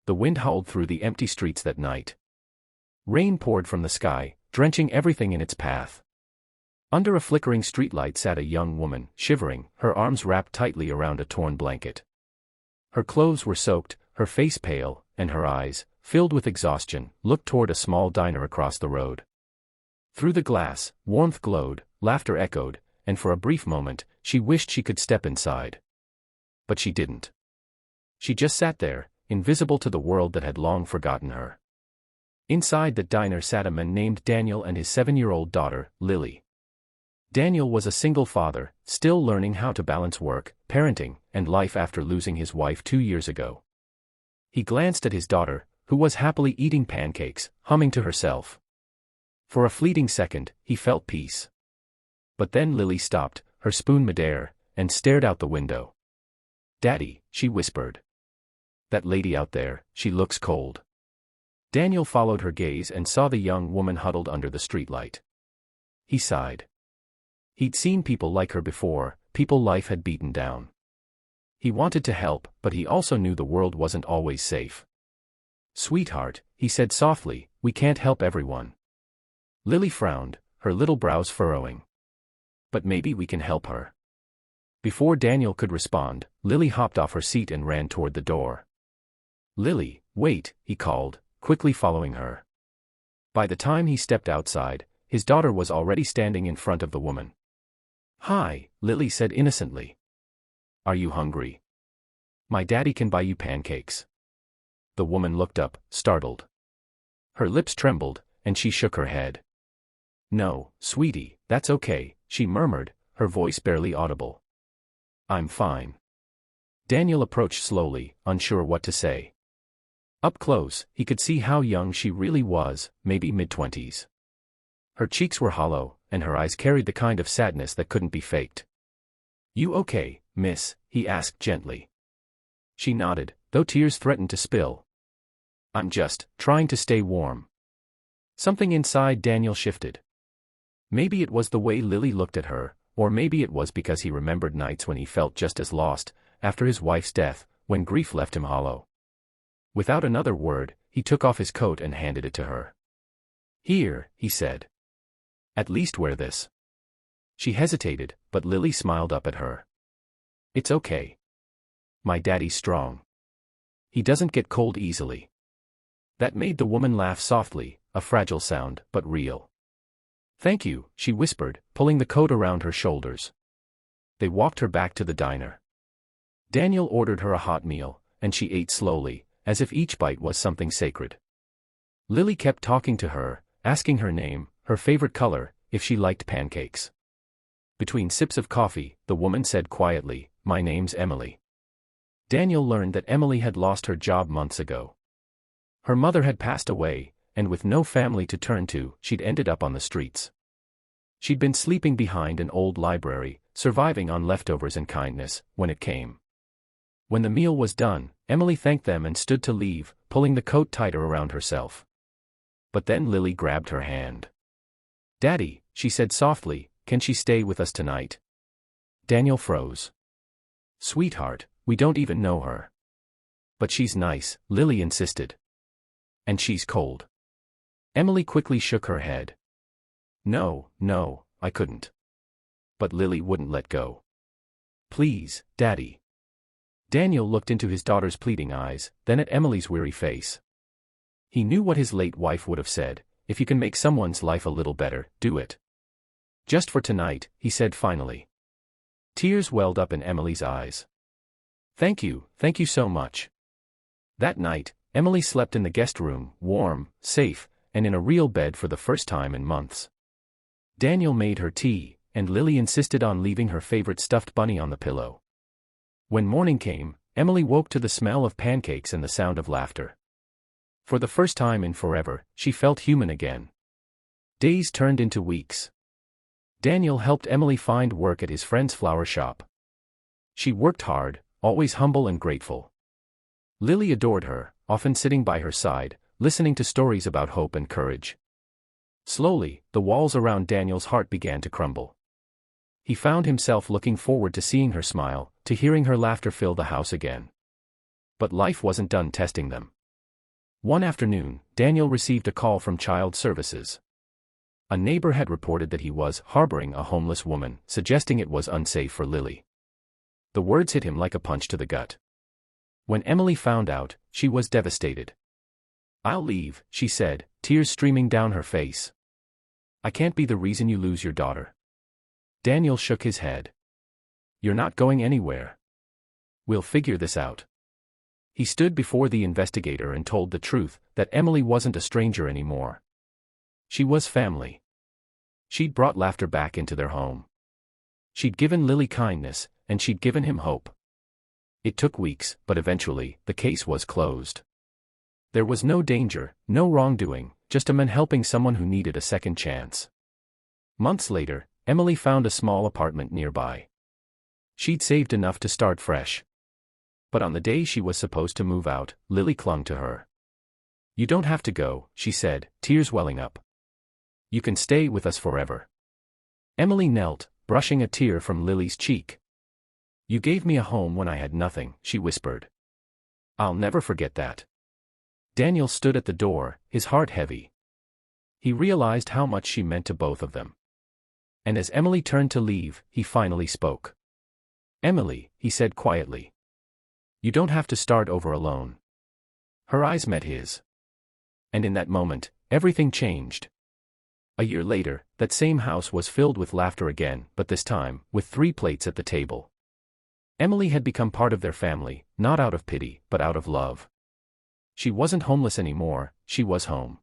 The wind howled through the empty streets that night. Rain poured from the sky, drenching everything in its path. Under a flickering streetlight sat a young woman, shivering, her arms wrapped tightly around a torn blanket. Her clothes were soaked, her face pale, and her eyes, filled with exhaustion, looked toward a small diner across the road. Through the glass, warmth glowed, laughter echoed, and for a brief moment, she wished she could step inside. But she didn't. She just sat there, invisible to the world that had long forgotten her. Inside the diner sat a man named Daniel and his 7-year-old daughter, Lily. Daniel was a single father, still learning how to balance work, parenting, and life after losing his wife 2 years ago. He glanced at his daughter, who was happily eating pancakes, humming to herself. For a fleeting second, he felt peace. But then Lily stopped, her spoon midair, and stared out the window. "Daddy," she whispered. "That lady out there, she looks cold." Daniel followed her gaze and saw the young woman huddled under the streetlight. He sighed. He'd seen people like her before, people life had beaten down. He wanted to help, but he also knew the world wasn't always safe. "Sweetheart," he said softly, "we can't help everyone." Lily frowned, her little brows furrowing. "But maybe we can help her." Before Daniel could respond, Lily hopped off her seat and ran toward the door. "Lily, wait," he called, quickly following her. By the time he stepped outside, his daughter was already standing in front of the woman. "Hi," Lily said innocently. "Are you hungry? My daddy can buy you pancakes." The woman looked up, startled. Her lips trembled, and she shook her head. "No, sweetie, that's okay," she murmured, her voice barely audible. "I'm fine." Daniel approached slowly, unsure what to say. Up close, he could see how young she really was, maybe mid-20s. Her cheeks were hollow, and her eyes carried the kind of sadness that couldn't be faked. "You okay, miss?" he asked gently. She nodded, though tears threatened to spill. "I'm just trying to stay warm." Something inside Daniel shifted. Maybe it was the way Lily looked at her, or maybe it was because he remembered nights when he felt just as lost, after his wife's death, when grief left him hollow. Without another word, he took off his coat and handed it to her. "Here," he said. "At least wear this." She hesitated, but Lily smiled up at her. "It's okay. My daddy's strong. He doesn't get cold easily." That made the woman laugh softly, a fragile sound, but real. "Thank you," she whispered, pulling the coat around her shoulders. They walked her back to the diner. Daniel ordered her a hot meal, and she ate slowly, as if each bite was something sacred. Lily kept talking to her, asking her name, her favorite color, if she liked pancakes. Between sips of coffee, the woman said quietly, "My name's Emily." Daniel learned that Emily had lost her job months ago. Her mother had passed away, and with no family to turn to, she'd ended up on the streets. She'd been sleeping behind an old library, surviving on leftovers and kindness, when it came. When the meal was done, Emily thanked them and stood to leave, pulling the coat tighter around herself. But then Lily grabbed her hand. "Daddy," she said softly, "can she stay with us tonight?" Daniel froze. "Sweetheart, we don't even know her." "But she's nice," Lily insisted. "And she's cold." Emily quickly shook her head. No, I couldn't." But Lily wouldn't let go. "Please, Daddy." Daniel looked into his daughter's pleading eyes, then at Emily's weary face. He knew what his late wife would have said: if you can make someone's life a little better, do it. "Just for tonight," he said finally. Tears welled up in Emily's eyes. Thank you so much." That night, Emily slept in the guest room, warm, safe, and in a real bed for the first time in months. Daniel made her tea, and Lily insisted on leaving her favorite stuffed bunny on the pillow. When morning came, Emily woke to the smell of pancakes and the sound of laughter. For the first time in forever, she felt human again. Days turned into weeks. Daniel helped Emily find work at his friend's flower shop. She worked hard, always humble and grateful. Lily adored her, often sitting by her side, listening to stories about hope and courage. Slowly, the walls around Daniel's heart began to crumble. He found himself looking forward to seeing her smile, to hearing her laughter fill the house again. But life wasn't done testing them. One afternoon, Daniel received a call from Child Services. A neighbor had reported that he was harboring a homeless woman, suggesting it was unsafe for Lily. The words hit him like a punch to the gut. When Emily found out, she was devastated. "I'll leave," she said, tears streaming down her face. "I can't be the reason you lose your daughter." Daniel shook his head. "You're not going anywhere. We'll figure this out." He stood before the investigator and told the truth, that Emily wasn't a stranger anymore. She was family. She'd brought laughter back into their home. She'd given Lily kindness, and she'd given him hope. It took weeks, but eventually, the case was closed. There was no danger, no wrongdoing, just a man helping someone who needed a second chance. Months later, Emily found a small apartment nearby. She'd saved enough to start fresh. But on the day she was supposed to move out, Lily clung to her. "You don't have to go," she said, tears welling up. "You can stay with us forever." Emily knelt, brushing a tear from Lily's cheek. "You gave me a home when I had nothing," she whispered. "I'll never forget that." Daniel stood at the door, his heart heavy. He realized how much she meant to both of them. And as Emily turned to leave, he finally spoke. "Emily," he said quietly. "You don't have to start over alone." Her eyes met his. And in that moment, everything changed. A year later, that same house was filled with laughter again, but this time, with 3 plates at the table. Emily had become part of their family, not out of pity, but out of love. She wasn't homeless anymore, she was home.